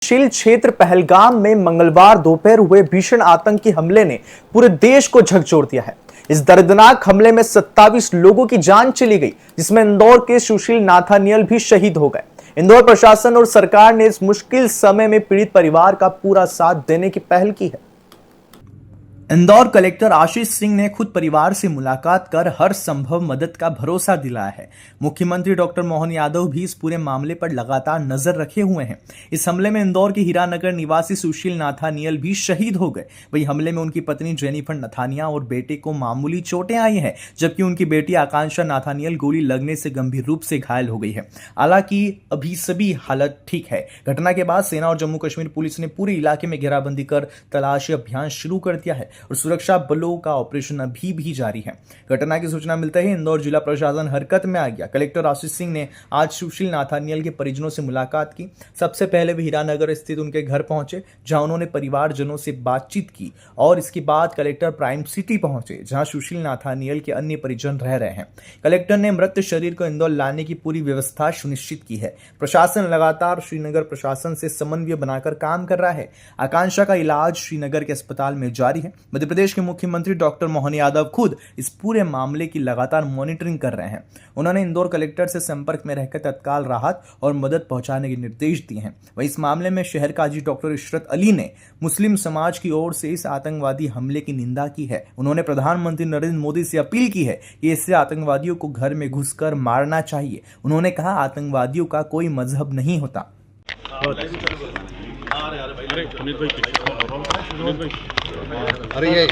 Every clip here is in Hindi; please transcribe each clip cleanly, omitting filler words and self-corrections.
शील क्षेत्र पहलगाम में मंगलवार दोपहर हुए भीषण आतंकी हमले ने पूरे देश को झकझोर दिया है। इस दर्दनाक हमले में 27 लोगों की जान चली गई, जिसमें इंदौर के सुशील नाथानियल भी शहीद हो गए। इंदौर प्रशासन और सरकार ने इस मुश्किल समय में पीड़ित परिवार का पूरा साथ देने की पहल की है। इंदौर कलेक्टर आशीष सिंह ने खुद परिवार से मुलाकात कर हर संभव मदद का भरोसा दिलाया है। मुख्यमंत्री डॉक्टर मोहन यादव भी इस पूरे मामले पर लगातार नजर रखे हुए हैं। इस हमले में इंदौर के हीरानगर निवासी सुशील नाथानियल भी शहीद हो गए। वहीं हमले में उनकी पत्नी जेनिफर नथानिया और बेटे को मामूली चोटें आई हैं, जबकि उनकी बेटी आकांक्षा नाथानियल गोली लगने से गंभीर रूप से घायल हो गई है। हालांकि अभी सभी हालत ठीक है। घटना के बाद सेना और जम्मू कश्मीर पुलिस ने पूरे इलाके में घेराबंदी कर तलाशी अभियान शुरू कर दिया है और सुरक्षा बलों का ऑपरेशन अभी भी जारी है। घटना की सूचना मिलते ही इंदौर जिला प्रशासन हरकत में आ गया। कलेक्टर आशीष सिंह ने आज सुशील नाथानियल के परिजनों से मुलाकात की। सबसे पहले वे हीरानगर स्थित उनके घर पहुंचे, जहां उन्होंने परिवारजनों से बातचीत की और इसके बाद कलेक्टर प्राइम सिटी पहुंचे, जहां सुशील नाथानियल के अन्य परिजन रह रहे हैं। कलेक्टर ने मृत शरीर को इंदौर लाने की पूरी व्यवस्था सुनिश्चित की है। प्रशासन लगातार श्रीनगर प्रशासन से समन्वय बनाकर काम कर रहा है। आकांक्षा का इलाज श्रीनगर के अस्पताल में जारी है। मध्य प्रदेश के मुख्यमंत्री डॉक्टर मोहन यादव खुद इस पूरे मामले की लगातार मॉनिटरिंग कर रहे हैं। उन्होंने इंदौर कलेक्टर से संपर्क में रहकर तत्काल राहत और मदद पहुंचाने के निर्देश दिए हैं। वहीं इस मामले में शहर काजी डॉक्टर इशरत अली ने मुस्लिम समाज की ओर से इस आतंकवादी हमले की निंदा की है। उन्होंने प्रधानमंत्री नरेंद्र मोदी से अपील की है कि इससे आतंकवादियों को घर में घुसकर मारना चाहिए। उन्होंने कहा, आतंकवादियों का कोई मजहब नहीं होता। अरे ये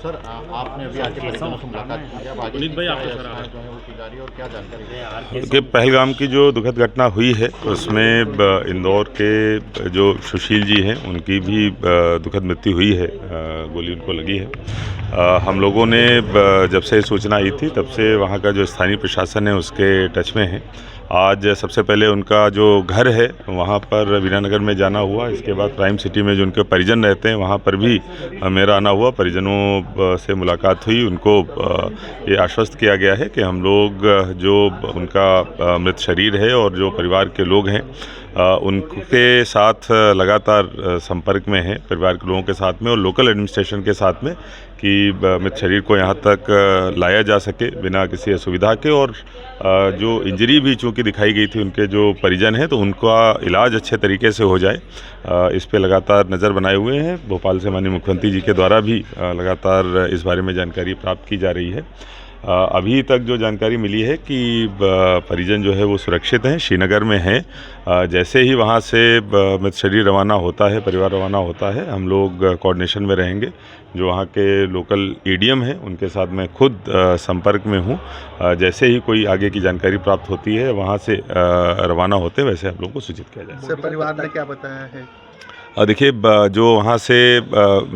सर आपने अभी आके परिजनों से मुलाकात की है, पुनीत भाई आपको सर और क्या जानकारी है? कि पहलगाम की जो दुखद घटना हुई है उसमें इंदौर के जो सुशील जी हैं उनकी भी दुखद मृत्यु हुई है, गोली उनको लगी है। हम लोगों ने जब से सूचना आई थी तब से वहाँ का जो स्थानीय प्रशासन है उसके टच में है। आज सबसे पहले उनका जो घर है वहाँ पर वीरानगर में जाना हुआ, इसके बाद प्राइम सिटी में जो उनके परिजन रहते हैं वहाँ पर भी मेरा आना हुआ। परिजनों से मुलाकात हुई, उनको ये आश्वस्त किया गया है कि हम लोग जो उनका मृत शरीर है और जो परिवार के लोग हैं उनके साथ लगातार संपर्क में हैं, परिवार के लोगों के साथ में और लोकल एडमिनिस्ट्रेशन के साथ में, कि मृत शरीर को यहाँ तक लाया जा सके बिना किसी असुविधा के। और जो इंजरी भी चूँकि दिखाई गई थी उनके जो परिजन हैं तो उनका इलाज अच्छे तरीके से हो जाए, इस पे लगातार नज़र बनाए हुए हैं। भोपाल से माननीय मुख्यमंत्री जी के द्वारा भी लगातार इस बारे में जानकारी प्राप्त की जा रही है। अभी तक जो जानकारी मिली है कि परिजन जो है वो सुरक्षित हैं, श्रीनगर में हैं। जैसे ही वहाँ से मृत शरीर रवाना होता है, परिवार रवाना होता है, हम लोग कोऑर्डिनेशन में रहेंगे। जो वहाँ के लोकल एडीएम हैं उनके साथ मैं खुद संपर्क में हूँ। जैसे ही कोई आगे की जानकारी प्राप्त होती है वहाँ से रवाना होते हैं वैसे आप लोगों को सूचित किया जाएगा। सर परिवार ने क्या बताया है? देखिए, जो वहाँ से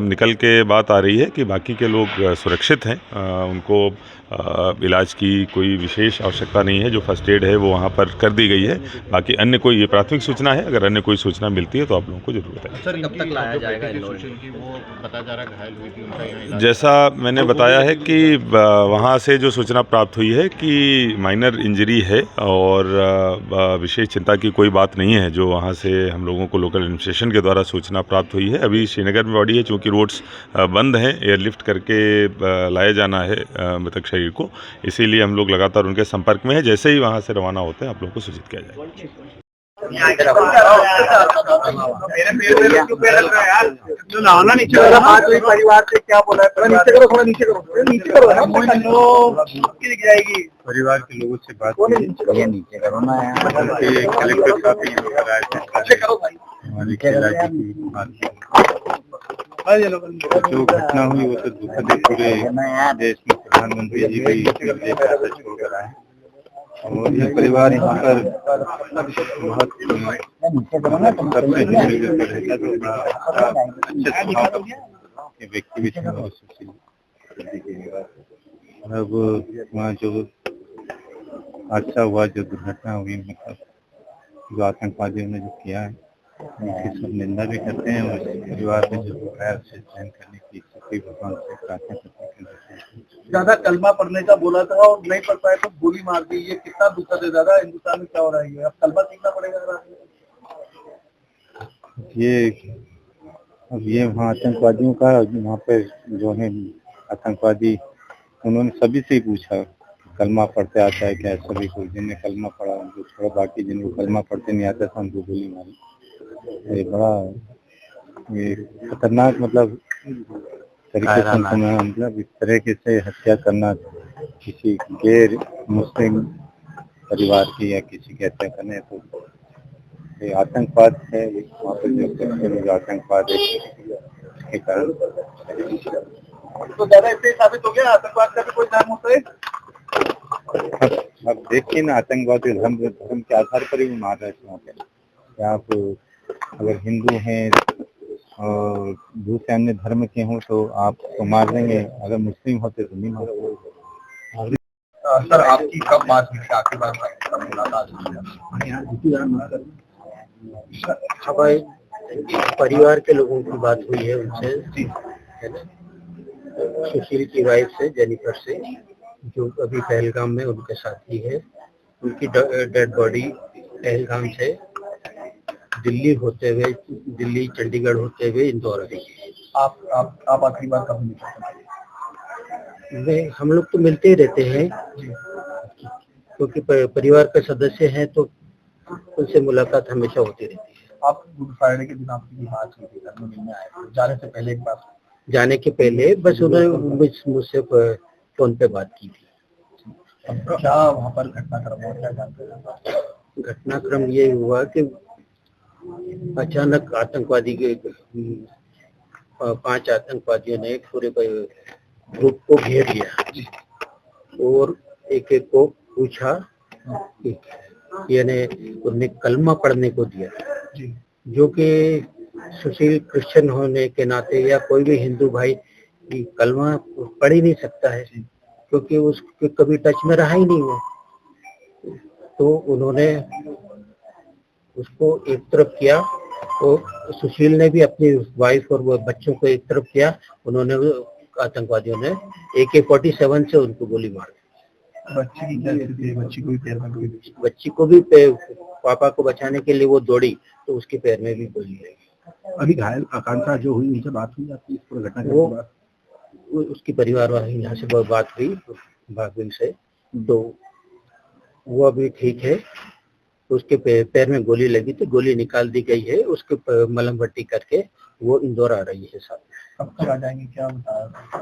निकल के बात आ रही है कि बाकी के लोग सुरक्षित हैं, उनको इलाज की कोई विशेष आवश्यकता नहीं है। जो फर्स्ट एड है वो वहाँ पर कर दी गई है। बाकी अन्य कोई ये प्राथमिक सूचना है, अगर अन्य कोई सूचना मिलती है तो आप लोगों को जरूर बताइए। सर कब तक लाया जाएगा? वो पता जा रहा घायल हुई थी, उनका यहाँ इलाज जैसा मैंने बताया है कि वहाँ से जो सूचना प्राप्त हुई है कि माइनर इंजरी है और विशेष चिंता की कोई बात नहीं है। जो वहाँ से हम लोगों को लोकल एडमिनिस्ट्रेशन के द्वारा सूचना प्राप्त हुई है। अभी श्रीनगर में बॉडी है, चूँकि रोड्स बंद हैं, एयरलिफ्ट करके लाया जाना है मृतक शरीर को, इसीलिए हम लोग लगातार उनके संपर्क में है। जैसे ही वहाँ से रवाना होते हैं आप लोगों को सूचित किया जाएगा। परिवार से क्या बोला है? थोड़ा नीचे करो परिवार के लोगों से बात की, नीचे करो ना यार। कलेक्टर साहब भी आए थे, हमारी जो घटना हुई वो तो दुखद है। पूरे देश में प्रधानमंत्री जी भी छोड़कर आए और ये परिवार यहाँ पर बहुत अच्छे व्यक्ति भी थे। अब वहाँ जो हादसा हुआ, जो दुर्घटना हुई, मतलब जो आतंकवादियों ने जो किया है उसकी सब निंदा भी करते हैं और परिवार में जो है उसे सहन करने की शक्ति भगवान से प्रार्थना करते हैं। ज्यादा कलमा पढ़ने का बोला था और नहीं पढ़ पाए तो गोली मार दी, ये कितना दुखद है दादा। हिंदुस्तान में क्या हो रहा है? अब कलमा सीखना पड़ेगा। ये अब ये वहाँ आतंकवादियों का वहाँ पे जो है आतंकवादी, उन्होंने सभी से ही पूछा कलमा पढ़ते आता है क्या, सभी को जिनने कलमा पढ़ा उनको छोड़ा, बाकी जिनको कलमा पढ़ते नहीं आता था उनको गोली मारी। ये बड़ा ये खतरनाक मतलब तरीके से उनको मतलब इस तरीके से हत्या करना, किसी गैर मुस्लिम परिवार की या किसी की हत्या करने, तो ये आतंकवाद है। ये वहाँ पर जो आतंकवाद है इसके कारण तो ज्यादा इससे साबित हो गया आतंकवाद का भी कोई नाम होता है। अब देखिए ना, आतंकवादी धर्म के आधार पर ही मार रहे थे वहाँ पे। आप अगर हिंदू हैं और दूसरे अन्य धर्म के हों तो आप तो मार देंगे, अगर मुस्लिम होते तो नहीं मारते। सर आपकी कब बात हुई थी आखिरी बार कब मुलाकात हुई? हमारे परिवार के लोगों की बात हुई है उनसे, है ना, सुशील की वाइफ से, जेनिफर से, जो अभी पहलगाम में उनके साथी है। उनकी डेड बॉडी पहलगाम से दिल्ली होते हुए, दिल्ली चंडीगढ़ होते हुए इंदौर आई है। आप आखिरी बार कब मिले? हम लोग तो मिलते ही रहते हैं क्योंकि परिवार का सदस्य हैं, तो उनसे मुलाकात हमेशा होती रहती है। आप गुड फ्राइडे के दिन आपकी बात हुई थी, घर में मिलने आए थे, जाने से पहले एक बार? जाने के पहले बस उन्होंने मुझसे फोन पे बात की थी। अब क्या वहाँ पर घटनाक्रम हुआ, क्या जानते हैं? घटनाक्रम ये हुआ कि अचानक आतंकवादी के 5 आतंकवादियों ने पूरे ग्रुप को घेर लिया और एक एक को पूछा कि यानी उन्हें कलमा पढ़ने को दिया, जो कि सुशील क्रिश्चियन होने के नाते या कोई भी हिंदू भाई कलमा पढ़ ही नहीं सकता है क्योंकि उसके कभी टच में रहा ही नहीं वो। तो उन्होंने उसको एक तरफ किया, तो सुशील ने भी अपनी वाइफ और वो बच्चों को एक तरफ किया। उन्होंने आतंकवादियों ने AK-47 से उनको गोली मार दी। बच्ची की क्या स्थिति है? बच्ची को भी पैर में गोली लगी? बच्ची को भी पापा को बचाने के लिए वो दौड़ी तो उसके पैर में भी गोली लगी। अभी घायल आकांक्षा जो हुई उनसे बात हुई आपकी इस पूरी घटना के बाद? वो उसकी परिवार वाले यहाँ से बात हुई भागविन से, तो वो अभी ठीक है। उसके पैर में गोली लगी तो गोली निकाल दी गई है, उसके मलहम पट्टी करके वो इंदौर आ रही है साथ में। कब तक आ जाएंगे क्या बता?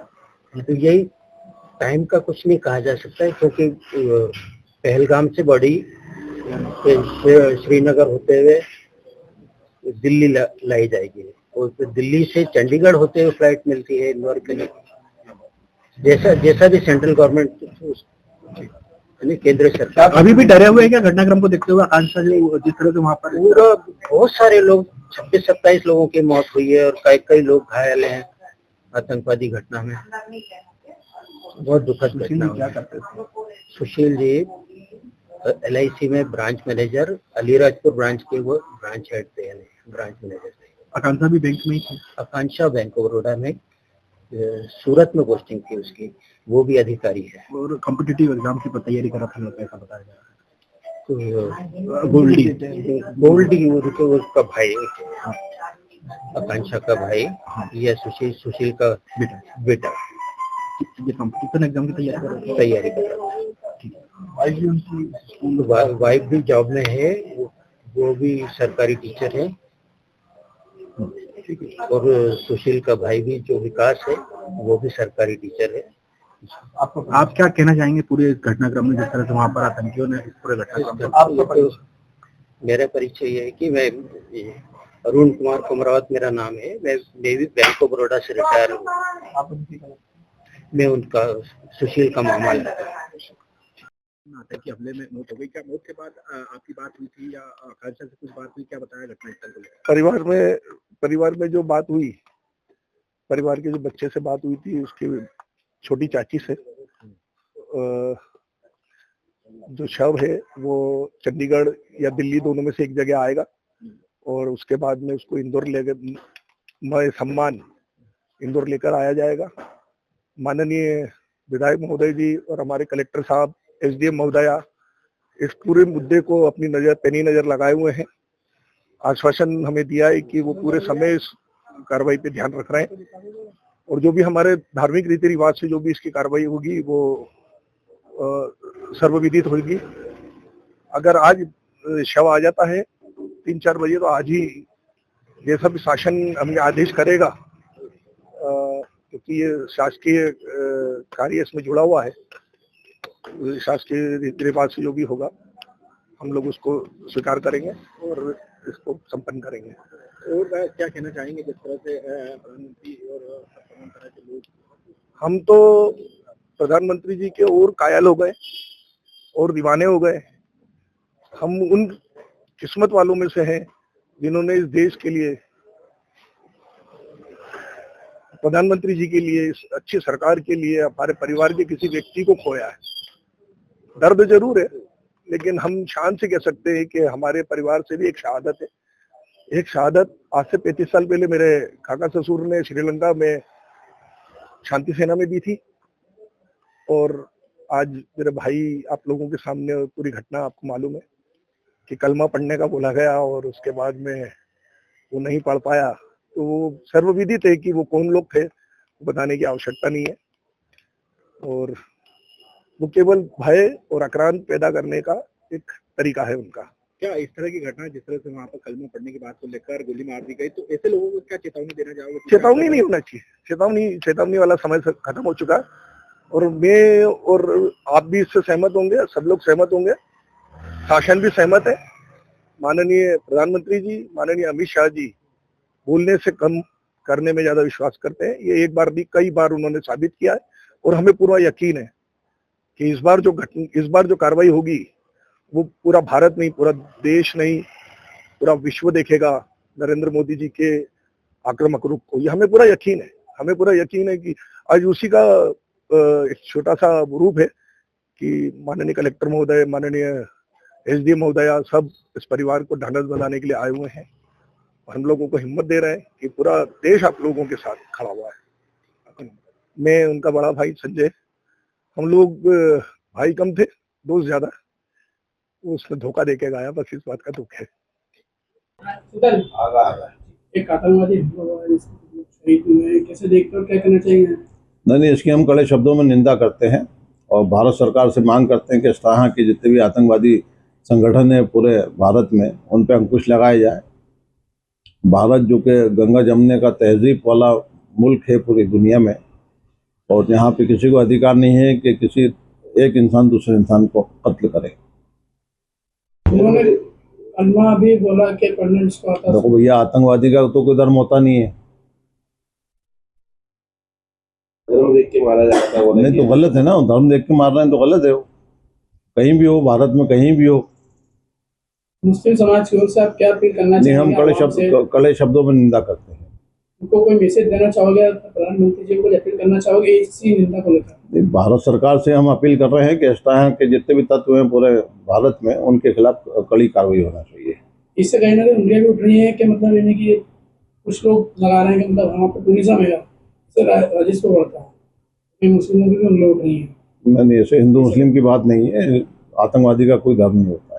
तो यही टाइम का कुछ नहीं कहा जा सकता है क्योंकि पहलगाम से बॉडी श्रीनगर होते हुए दिल्ली लाई जाएगी और फिर दिल्ली से चंडीगढ़ होते हुए फ्लाइट मिलती है इंदौर के लिए। जैसा भी सेंट्रल गवर्नमेंट केंद्र सरकार अभी भी डरे हुए हैं क्या घटनाक्रम को देखते हुए? आकांक्षा जो जिस तरह से वहाँ पर पूरा बहुत सारे लोग 26-27 लोगों की मौत हुई है और कई लोग घायल हैं आतंकवादी घटना में। बहुत दुखद घटना क्या करते थे? सुशील जी LIC में ब्रांच मैनेजर, अलीराजपुर ब्रांच के वो ब्रांच हेड थे, ब्रांच मैनेजर थे। आकांक्षा भी बैंक में ही थी? आकांक्षा बैंक ऑफ बड़ौदा में सूरत में पोस्टिंग थी उसकी, वो भी अधिकारी है। और कॉम्पिटिटिव एग्जाम की तैयारी कर रहा था ऐसा बताया जा रहा है। तो गोल्डी उसका भाई, आकांक्षा का भाई, या सुशील का बेटा ये कॉम्पिटिशन एग्जाम की तैयारी कर रहा है। वाइफ भी जॉब में है, वो भी सरकारी टीचर है और सुशील का भाई भी जो विकास है वो भी सरकारी टीचर है। आप क्या कहना चाहेंगे पूरे घटनाक्रम में जिस तरह से वहाँ पर आतंकियों ने इस पूरे घटनाक्रम? मेरा परिचय ये है कि मैं अरुण कुमार कुमरावत मेरा नाम है। मैं भी बैंक ऑफ बड़ौदा से रिटायर हूँ। मैं उनका सुशील का मामा लगता है। आतंकी हमले में मौत हो गई, क्या मौत के बाद आपकी बात हुई थी या आकांक्षा से कुछ बात हुई, क्या बताया घटनास्थल को? परिवार में जो बात हुई, परिवार के जो बच्चे से बात हुई थी, उसकी छोटी चाची से, जो शव है वो चंडीगढ़ या दिल्ली दोनों में से एक जगह आएगा और उसके बाद में उसको इंदौर लेकर सम्मान इंदौर लेकर आया जाएगा। माननीय विधायक महोदय जी और हमारे कलेक्टर साहब, SDM महोदया इस पूरे मुद्दे को अपनी पैनी नजर लगाए हुए हैं आश्वासन हमें दिया है कि वो पूरे समय इस कार्रवाई पे ध्यान रख रहे हैं और जो भी हमारे धार्मिक रीति रिवाज से जो भी इसकी कार्रवाई होगी वो सर्वविदित होगी। अगर आज शव आ जाता है 3-4 बजे तो आज ही जैसा भी शासन हमें आदेश करेगा, क्योंकि ये शासकीय कार्य इसमें जुड़ा हुआ है, शासकीय रीति रिवाज से जो भी होगा हम लोग उसको स्वीकार करेंगे और इसको संपन्न करेंगे। और क्या कहना चाहेंगे जिस तरह से प्रधानमंत्री और तमाम तरह के लोग, हम तो प्रधानमंत्री जी के और कायल हो गए और दीवाने हो गए। हम उन किस्मत वालों में से हैं जिन्होंने इस देश के लिए, प्रधानमंत्री जी के लिए, इस अच्छी सरकार के लिए हमारे परिवार के किसी व्यक्ति को खोया है। दर्द जरूर है, लेकिन हम शान से कह सकते हैं कि हमारे परिवार से भी एक शहादत है। एक शहादत आज से 35 साल पहले मेरे काका ससुर ने श्रीलंका में शांति सेना में दी थी और आज मेरे भाई आप लोगों के सामने पूरी घटना आपको मालूम है कि कलमा पढ़ने का बोला गया और उसके बाद में वो नहीं पढ़ पाया। तो वो सर्वविदित है कि वो कौन लोग थे, वो बताने की आवश्यकता नहीं है और वो केवल भय और आक्रांत पैदा करने का एक तरीका है उनका। क्या इस तरह की घटना जिस तरह से वहाँ पर कलमा पढ़ने की बात को लेकर गोली मार दी गई, तो ऐसे लोगों को क्या चेतावनी देना चाहोगे? चेतावनी नहीं होना चाहिए, चेतावनी वाला समय खत्म हो चुका है और मैं और आप भी इससे सहमत होंगे, सब लोग सहमत होंगे, शासन भी सहमत है। माननीय प्रधानमंत्री जी, माननीय अमित शाह जी बोलने से कम करने में ज्यादा विश्वास करते हैं। ये एक बार नहीं कई बार उन्होंने साबित किया है और हमें पूरा यकीन है कि इस बार जो कार्रवाई होगी वो पूरा भारत नहीं, पूरा देश नहीं, पूरा विश्व देखेगा नरेंद्र मोदी जी के आक्रामक रूप को। ये हमें पूरा यकीन है, हमें पूरा यकीन है कि आज उसी का एक छोटा सा रूप है कि माननीय कलेक्टर महोदय, माननीय एसडीएम महोदया सब इस परिवार को ढांढस बंधाने के लिए आए हुए हैं और हम लोगों को हिम्मत दे रहे हैं कि पूरा देश आप लोगों के साथ खड़ा हुआ है। मैं उनका बड़ा भाई संजय, हम लोग भाई कम थे, दोस्त ज्यादा, उसने धोखा देके गया, बस इस बात का दुख है। एक आतंकवादी शहीद हुए, कैसे देखते हो, क्या करना चाहिए? नहीं, इसकी हम कड़े शब्दों में निंदा करते हैं और भारत सरकार से मांग करते हैं कि इस तरह के जितने भी आतंकवादी संगठन है पूरे भारत में, उन पर अंकुश लगाया जाए। भारत जो कि गंगा जमने का तहजीब वाला मुल्क है पूरी दुनिया में और यहाँ पे किसी को अधिकार नहीं है कि किसी एक इंसान दूसरे इंसान को कत्ल करे। उन्होंने कलमा भी बोला कि पढ़ने इसको आता है। देखो भैया, आतंकवादी का तो कोई धर्म होता नहीं है, धर्म देख के मारा जाता है। नहीं तो गलत है ना, धर्म देख के मार रहे हैं तो गलत है। वो कहीं भी हो, भारत में कहीं भी हो। मुस्लिम समाज की ओर से आप क्या अपील करना नहीं, चाहेंगे? हम कड़े शब्दों में निंदा करते हैं। उनको कोई मैसेज देना चाहोगे, प्रधानमंत्री जी को अपील करना चाहोगे इसी निंदा को लेकर? भारत सरकार से हम अपील कर रहे हैं कि इस तरह के जितने भी तत्व हैं पूरे भारत में, उनके खिलाफ कड़ी कार्रवाई होना चाहिए। इससे कहीं ना कहीं उंगलियां भी उठ रही है कि मतलब यानी कि कुछ लोग लगा रहे हैं कि मतलब वहाँ पर टूरिज्म है, इससे राजस्व बढ़ता है, मुस्लिमों की भी उंगलियां उठ रही है। नहीं, ऐसे हिंदू मुस्लिम की बात नहीं है, आतंकवादी का कोई धर्म नहीं होता।